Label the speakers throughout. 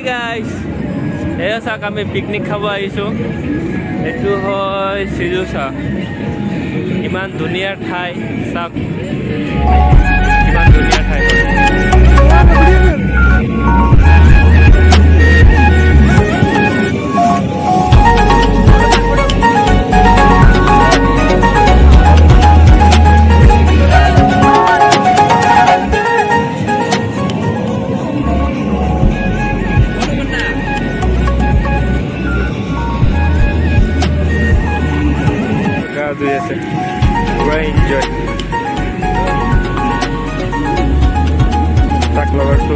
Speaker 1: Guys, এয়া চাওক আমি পিকনিক খাব আহিছোঁ। এইটো হয় চিজুচা। ইমান ধুনীয়া ঠাই চাওক, ইমান ধুনীয়া ঠাই। ধুই আছে, পুৰা এনজয়। তাক লগৰটো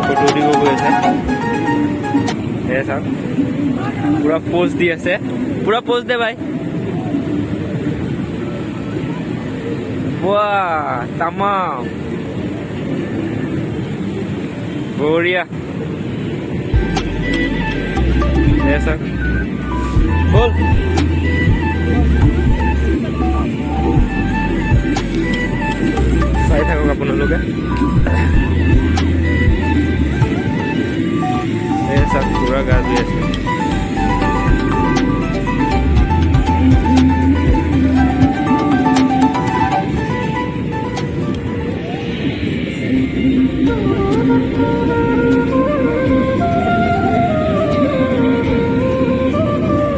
Speaker 1: ফটো দিব গৈ আছে, এয়া চাওক পুৰা পোজ দি আছে, পুৰা পোজ দে ভাই। বাহ তামাম বঢ়িয়া। এয়া চাওক বল। চাই থাকক আপোনালোকে। এই চাওক পুৰা গা ধুই আছে।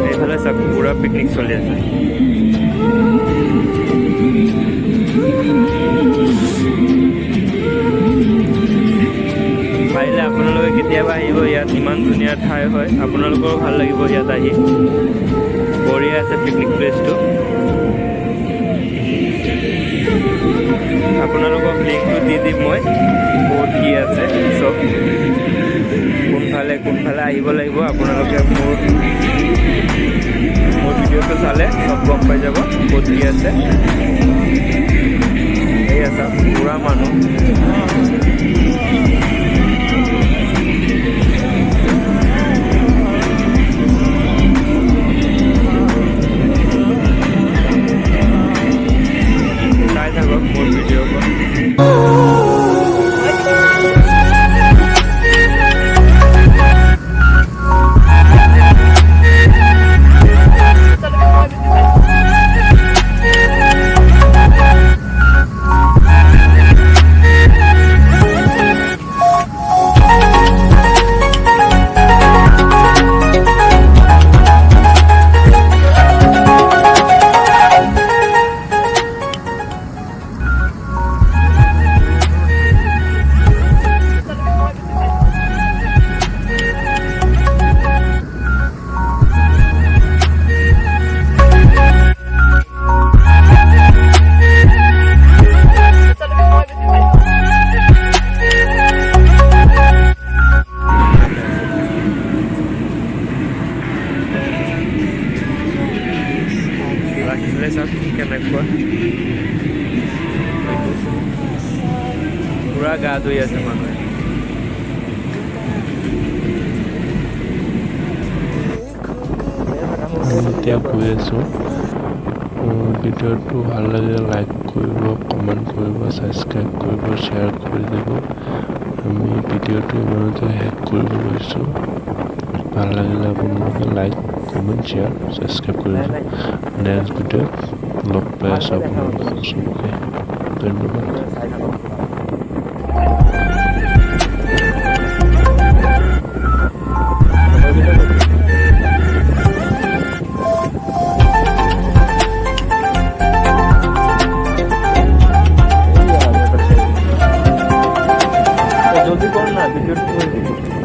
Speaker 1: এইফালে চাওক পুৰা পিকনিক চলি আছে। পাৰিলে আপোনালোকে কেতিয়াবা আহিব, ইয়াত ইমান ধুনীয়া ঠাই হয়, আপোনালোকৰো ভাল লাগিব ইয়াত আহি। বঢ়িয়া আছে পিকনিক প্লেচটো। আপোনালোকক লিংকটো দি দিম মই, ক'ত কি আছে চব, কোনফালে আহিব লাগিব। আপোনালোকে মোৰ ভিডিঅ'টো চালে চব গম পাই যাব ক'ত কি আছে। এই আছে পুৰা মানুহ। চাই থাকক মোৰ ভিডিঅ'খন। কেনেকুৱা পুৰা গা ধুই আছে মানুহে।
Speaker 2: এতিয়া গৈ আছোঁ। ভিডিঅ'টো ভাল লাগিলে লাইক কৰিব, কমেণ্ট কৰিব, ছাবস্ক্ৰাইব কৰিব, শ্বেয়াৰ কৰি দিব। আমি ভিডিঅ'টো ইমানতে শেষ কৰিব লৈছোঁ। ভাল লাগিলে আপোনালোকে লাইক, কমেণ্ট, শ্বেয়াৰ, ছাবস্ক্ৰাইব কৰি দিব। নেক্সট ভিডিঅ' লগ পাই আছোঁ আপোনালোকক চবকে। ধন্যবাদ।
Speaker 1: জলদি কর না, ভিডিওটা করে দিই।